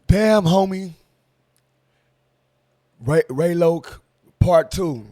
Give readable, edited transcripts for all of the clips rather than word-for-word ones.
Damn, homie. Ray Loc, part two.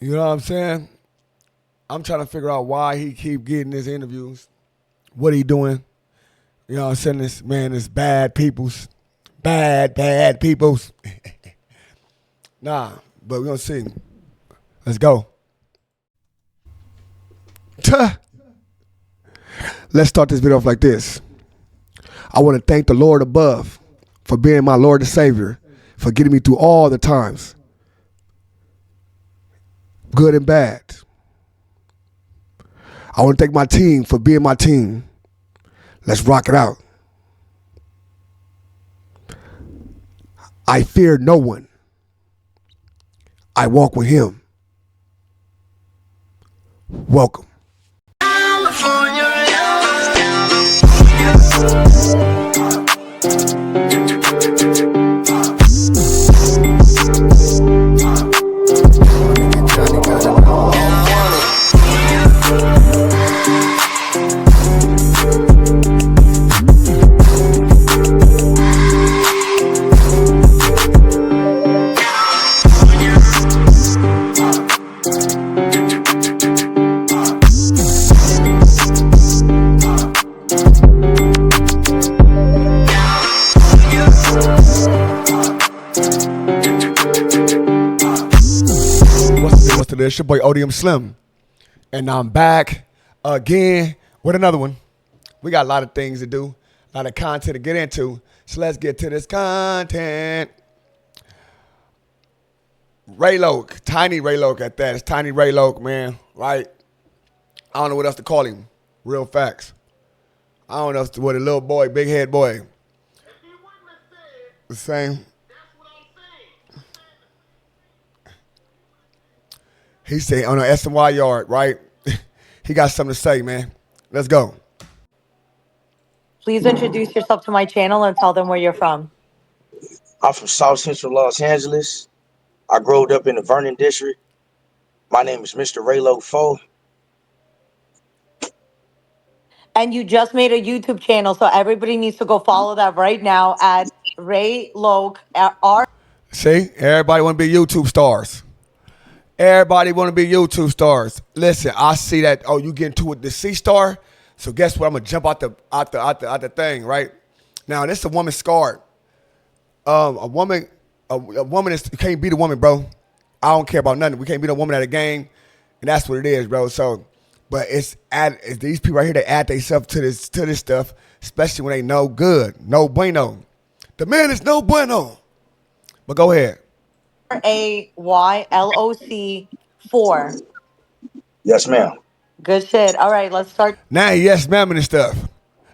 You know what I'm saying? I'm trying to figure out why he keep getting his interviews. What he doing? You know what I'm saying? This man is bad peoples. Bad peoples. Nah, but we're gonna see. Let's go. Let's start this video off like this. I want to thank the Lord above for being my Lord and Savior, for getting me through all the times, good and bad. I want to thank my team for being my team. Let's rock it out. I fear no one. I walk with him. Welcome. What's today? It's your boy ODM Slim. And I'm back again with another one. We got a lot of things to do, a lot of content to get into. So let's get to this content. Ray Loc, Tiny Ray Loc at that. It's Tiny Ray Loc, man, right? I don't know what else to call him. Real facts. I don't know what a little boy, big head boy. The same. He said on an SNY yard, right? He got something to say, man. Let's go. Please introduce yourself to my channel and tell them where you're from. I'm from South Central Los Angeles. I grew up in the Vernon district. My name is Mr. Ray Loc 4. And you just made a YouTube channel, so everybody needs to go follow that right now at Ray Loc. See, everybody want to be YouTube stars. Everybody want to be YouTube stars. Listen, I see that. Oh, you getting to the C star? So guess what? I'm gonna jump out the thing, right? Now this is a woman's scarred. A woman is can't beat a woman, bro. I don't care about nothing. We can't beat a woman at a game, and that's what it is, bro. So, but it's these people right here that add themselves to this stuff, especially when they no good, no bueno. The man is no bueno. But go ahead. RAYLOC 4. Yes, ma'am. Good shit. All right, let's start. Now yes, ma'am, and stuff.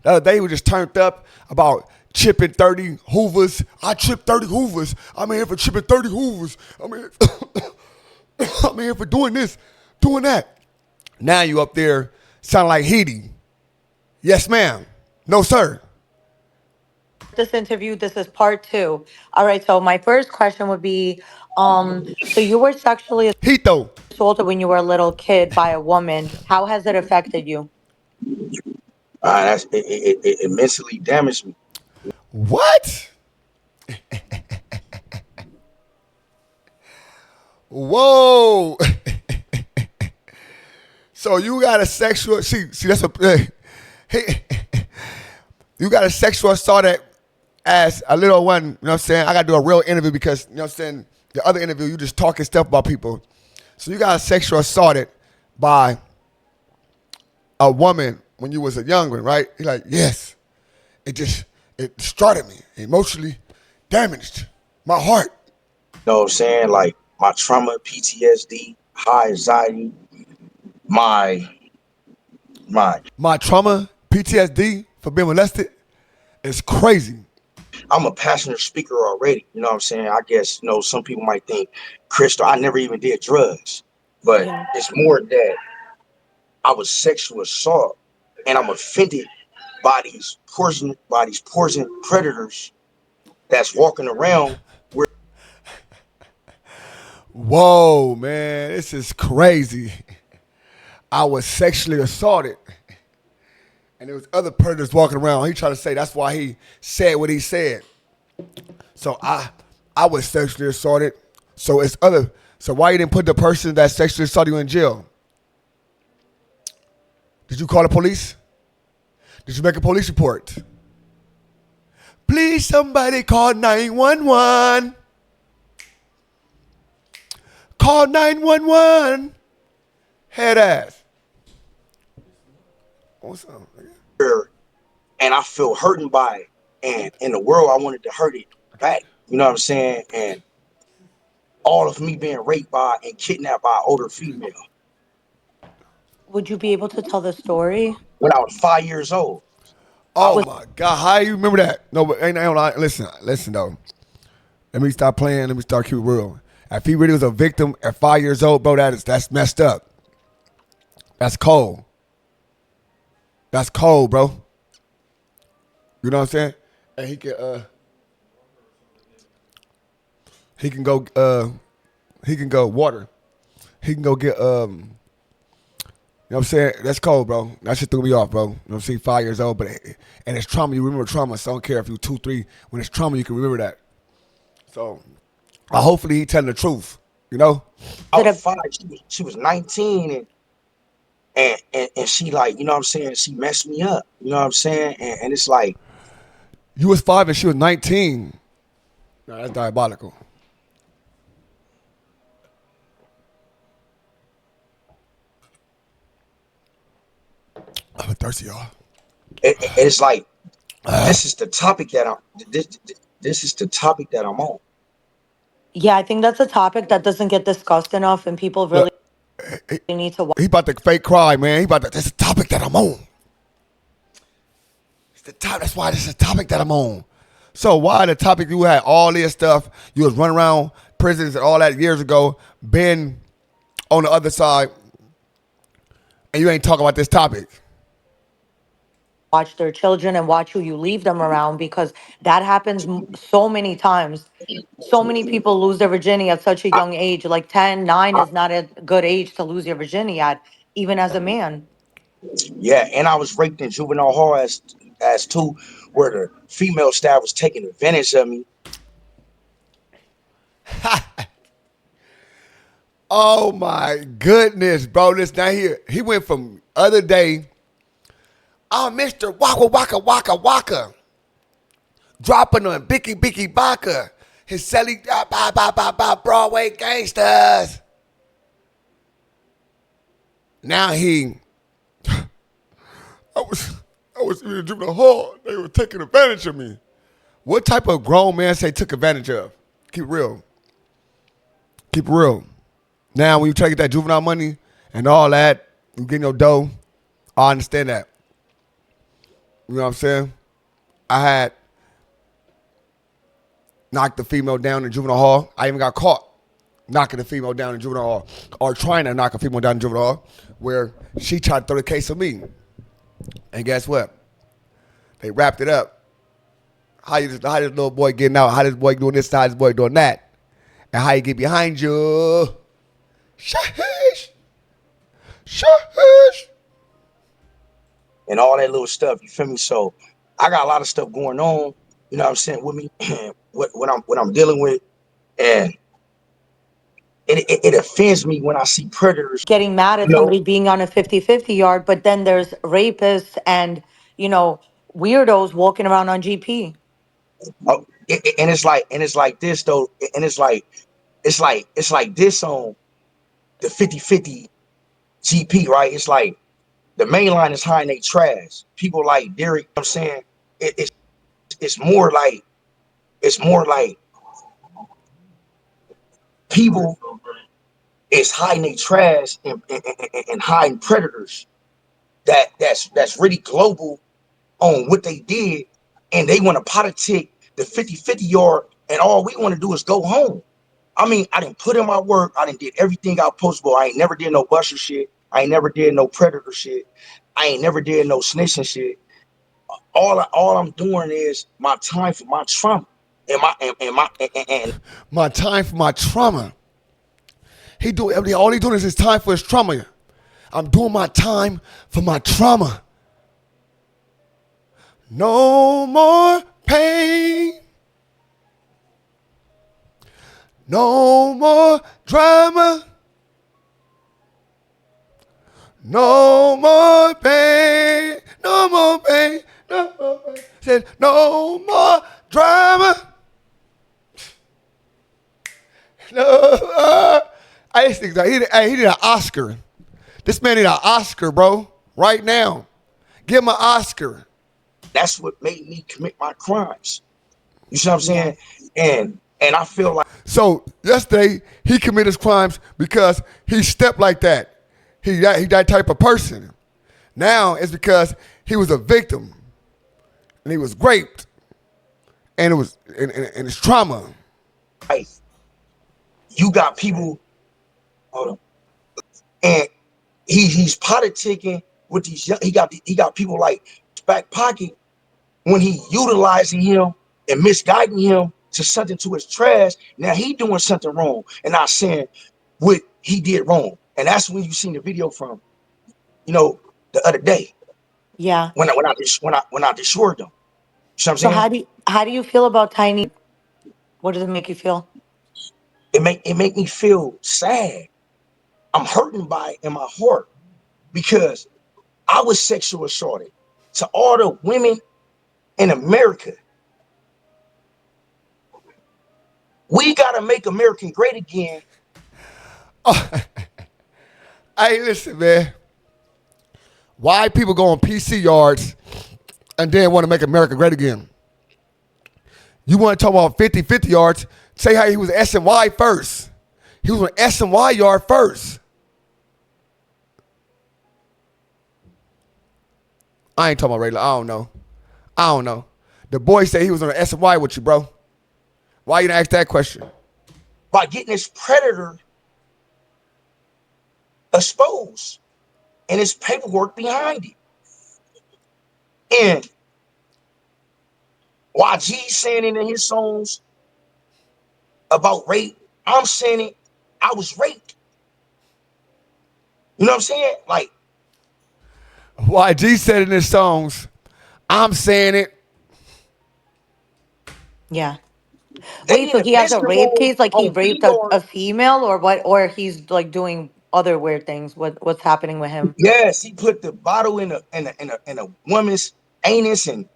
The other day he was just turned up about chipping 30 Hoovers. I chipped 30 Hoovers. I'm here for chipping 30 Hoovers. I'm here for doing this, doing that. Now you up there sound like Heedy. Yes, ma'am. No, sir. This interview. This is part 2. All right, so my first question would be, so you were sexually Hito. assaulted when you were a little kid by a woman. How has it affected you? It mentally damaged me. What? Whoa. So you got a sexual, see that's a, you got a sexual assault as a little one, you know what I'm saying? I got to do a real interview because, you know what I'm saying, the other interview, you just talking stuff about people. So you got a sexual assaulted by a woman when you was a young one, right? You're like, yes. It started me, emotionally damaged my heart. You know what I'm saying? Like my trauma, PTSD, high anxiety, my trauma, PTSD for being molested is crazy. I'm a passionate speaker already. You know what I'm saying? I guess, you know, some people might think, Crystal, I never even did drugs. But it's more that I was sexual assault and I'm offended by these poison predators that's walking around. Whoa, man, this is crazy. I was sexually assaulted And there was other predators walking around. He tried to say that's why he said what he said. So I was sexually assaulted. So it's other. So why you didn't put the person that sexually assaulted you in jail? Did you call the police? Did you make a police report? Please, somebody call 911. Call 911. Head ass. What's up? And I feel hurting by it. And in the world, I wanted to hurt it back. You know what I'm saying? And all of me being raped by and kidnapped by an older female. Would you be able to tell the story? When I was 5 years old. Oh my God! How do you remember that? No, but ain't listen though. Let me stop playing. Let me start keep it real. If he really was a victim at 5 years old, bro, that's messed up. That's cold. That's cold, bro. You know what I'm saying? And he can go water. He can go get you know what I'm saying? That's cold, bro. That shit threw me off, bro. You know what I'm saying? 5 years old, and it's trauma. You remember trauma, so I don't care if you're 2, 3. When it's trauma, you can remember that. So, hopefully he telling the truth, you know? I was 5. She was 19, and she like, you know what I'm saying? She messed me up. You know what I'm saying? And it's like. You was 5 and she was 19. Nah, that's diabolical. I'm thirsty, y'all. It's like this is the topic that this is the topic that I'm on. Yeah, I think that's a topic that doesn't get discussed enough, and people really need to watch. He about to fake cry, man. That's a topic that I'm on. It's the top. That's why this is a topic that I'm on. So why the topic you had all this stuff? You was running around prisons and all that years ago, been on the other side, and you ain't talking about this topic. Watch their children and watch who you leave them around, because that happens so many times. So many people lose their virginity at such a young age. Like 10, 9 is not a good age to lose your virginity at, even as a man. Yeah, and I was raped in juvenile hall as too, where the female staff was taking advantage of me. Oh my goodness, bro. This now here. He went from other day. Oh, Mr. Waka Waka Waka Waka. Dropping on Bicky Bicky Baka. His selling Broadway gangsters. Now I was in the juvenile hall. They were taking advantage of me. What type of grown man say took advantage of? Keep it real. Keep it real. Now when you try to get that juvenile money and all that, you getting your dough, I understand that. You know what I'm saying? I had knocked the female down in juvenile hall. I even got caught knocking the female down in juvenile hall, or trying to knock a female down in juvenile hall, where she tried to throw the case on me. And guess what? They wrapped it up. How this little boy getting out? How this boy doing this? How this boy doing that? And how you get behind you? Shahish. And all that little stuff, you feel me? So I got a lot of stuff going on, you know what I'm saying, with me, what I'm dealing with, and it offends me when I see predators Getting mad at somebody being on a 50-50 yard, but then there's rapists and, weirdos walking around on GP. Oh, and it's like this though, and it's like this on the 50-50 GP, right? It's like the main line is hiding they trash. People like Derek, you know what I'm saying, it's more like people is hiding they trash and hiding predators that's really global on what they did, and they want to politic the 50-50 yard, and all we want to do is go home. I mean, I didn't put in my work. I didn't did everything I was supposed to. I ain't never did no buster shit. I ain't never did no predator shit. I ain't never did no snitching shit. All I'm doing is my time for my trauma and my time for my trauma. All he doing is his time for his trauma. I'm doing my time for my trauma. No more pain. No more drama. No more pain. No more pain. No more pain. Said no more drama. No. I just think that he need an Oscar. This man need an Oscar, bro. Right now. Give him an Oscar. That's what made me commit my crimes. You see what I'm Yeah. saying? And I feel like So yesterday he committed his crimes because he stepped like that. He that type of person. Now it's because he was a victim and he was raped and it was and it's trauma. you got people, hold on, and he's politicking with these young, he got people like back pocket when he utilizing him and misguiding him to something to his trash. Now he doing something wrong and not saying what he did wrong. And that's when you seen the video from, the other day Yeah. when I destroyed them. You know what I'm So saying? how do you feel about Tiny? What does it make you feel? It make me feel sad. I'm hurting by it in my heart because I was sexual assaulted. To all the women in America, we gotta make America great again. Hey, listen, man. Why people go on PC yards and then want to make America great again? You want to talk about 50-50 yards? Say how he was S&Y first. He was on S&Y yard first. I ain't talking about Ray Loc. I don't know. The boy said he was on an S&Y with you, bro. Why you didn't ask that question? By getting this predator exposed and his paperwork behind it. And YG saying it in his songs about rape, I'm saying it, I was raped. You know what I'm saying? Like, YG said in his songs, I'm saying it. Yeah. they Wait, in so the he has a visitor rape room case, like he on raped VR. a female or what, or he's like doing other weird things? What's happening with him? Yes, he put the bottle in a woman's anus and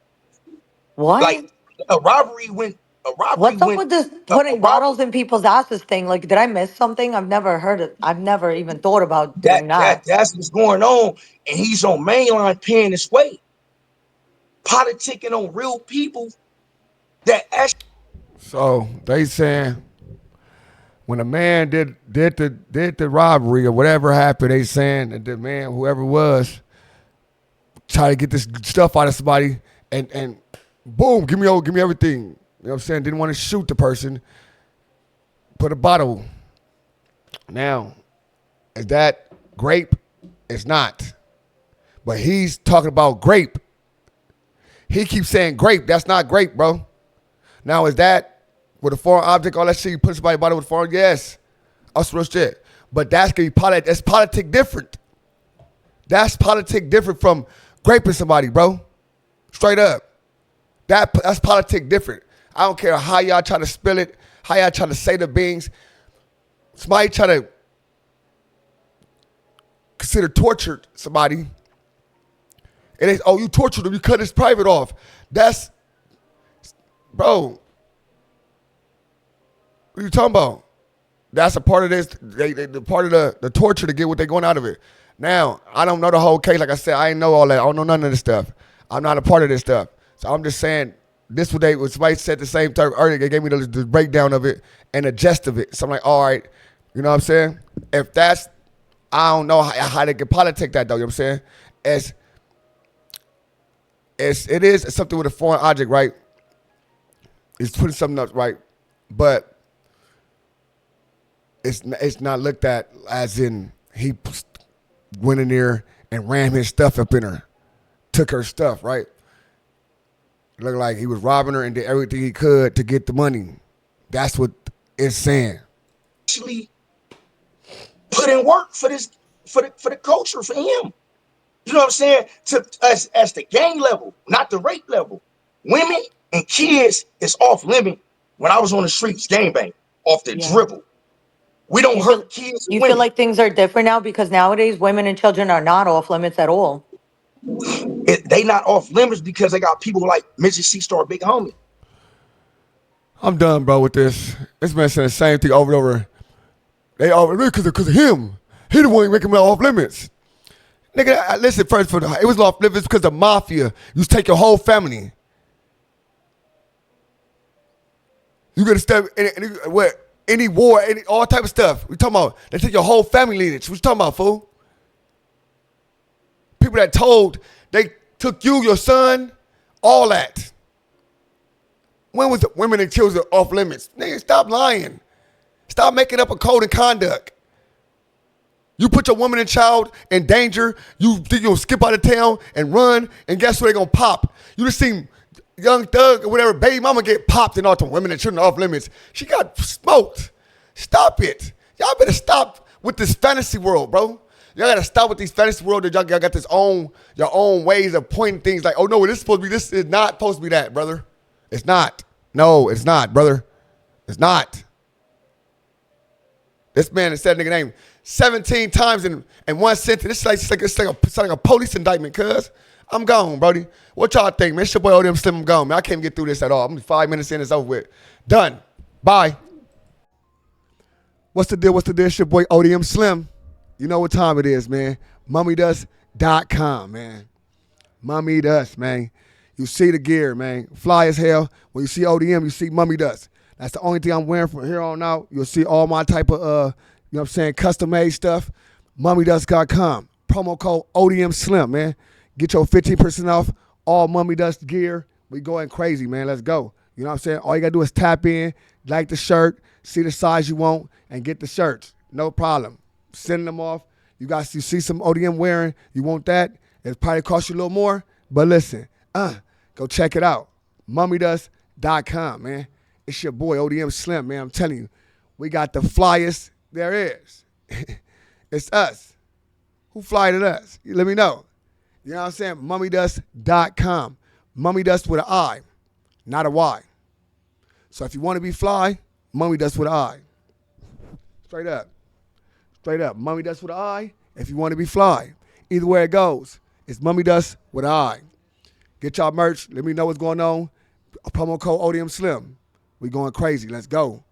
What? like a robbery went a robbery What's up went with this a putting robbery bottles in people's asses thing? Like, did I miss something? I've never heard it. I've never even thought about that doing that that. that's what's going on, and he's on mainline paying his way, politicking on real people that actually. So they saying when a man did the robbery or whatever happened, they saying that the man, whoever it was, try to get this stuff out of somebody and boom, give me everything. You know what I'm saying? Didn't want to shoot the person, put a bottle. Now, is that grape? It's not. But he's talking about grape. He keeps saying grape. That's not grape, bro. Now, is that with a foreign object, all that shit, you put somebody's body with a foreign? Yes. That's real shit. But that's gonna be that's politic different. That's politic different from graping somebody, bro. Straight up. That's politic different. I don't care how y'all try to spill it, how y'all try to say the beans. Somebody try to consider tortured somebody. It ain't, oh, you tortured him, you cut his private off. That's, bro, what are you talking about? That's a part of this, the part of the torture to get what they're going out of it. Now, I don't know the whole case. Like I said, I ain't know all that. I don't know none of this stuff. I'm not a part of this stuff. So I'm just saying, this what somebody said the same time earlier. They gave me the breakdown of it and the gist of it. So I'm like, all right, you know what I'm saying? If that's, I don't know how they can politic that though, you know what I'm saying? It is something with a foreign object, right? It's putting something up, right? But it's not looked at as in he went in there and ran his stuff up in her, took her stuff, right? It looked like he was robbing her and did everything he could to get the money. That's what it's saying. Actually put in work for this for the culture for him. You know what I'm saying? To us as the gang level, not the rape level. Women and kids is off limit when I was on the streets, gangbang, off the Yeah. dribble. We don't You feel hurt kids and you feel women. like things are different now because nowadays women and children are not off limits at all. They not off limits because they got people like Mrs. C Star, Big Homie. I'm done, bro, with this. This man saying the same thing over and over. They all because of him. He the one making me off limits. Nigga, listen first. It was off limits because the mafia. You take your whole family. You gotta step in any war, all type of stuff. We talking about they take your whole family lineage. What you talking about, fool? People that told they took you, your son, all that. When was the women and children off limits? Nigga, stop lying. Stop making up a code of conduct. You put your woman and child in danger, you think you'll skip out of town and run, and guess what? They gonna pop. You just seen Young Thug or whatever, baby mama get popped and all the women and children off limits. She got smoked. Stop it. Y'all better stop with this fantasy world, bro. Y'all gotta stop with these fantasy world that y'all got your own ways of pointing things like, oh no, this is supposed to be this is not supposed to be that, brother. It's not. No, it's not, brother. It's not. This man has said nigga name 17 times in one sentence. It's like a police indictment, cuz. I'm gone, brody. What y'all think, man? It's your boy ODM Slim. I'm gone, man. I can't get through this at all. I'm 5 minutes in. It's over with. Done. Bye. What's the deal? It's your boy ODM Slim. You know what time it is, man. MummyDust.com, man. Mummy Dust, man. You see the gear, man. Fly as hell. When you see ODM, you see Mummy Dust. That's the only thing I'm wearing from here on out. You'll see all my type of, you know what I'm saying, custom-made stuff. MummyDust.com. Promo code ODM Slim, man. Get your 15% off all Mummy Dust gear. We going crazy, man. Let's go. You know what I'm saying? All you got to do is tap in, like the shirt, see the size you want, and get the shirts. No problem. Send them off. You see some ODM wearing. You want that? It probably cost you a little more. But listen, go check it out. MummyDust.com, man. It's your boy ODM Slim, man. I'm telling you, we got the flyest there is. It's us. Who flyed at us? You let me know. You know what I'm saying? MummyDust.com. Mummy Dust with an I, not a Y. So if you want to be fly, Mummy Dust with an I. Straight up. Straight up. Mummy Dust with an I if you want to be fly. Either way it goes, it's Mummy Dust with an I. Get y'all merch. Let me know what's going on. Promo code ODM Slim. We going crazy. Let's go.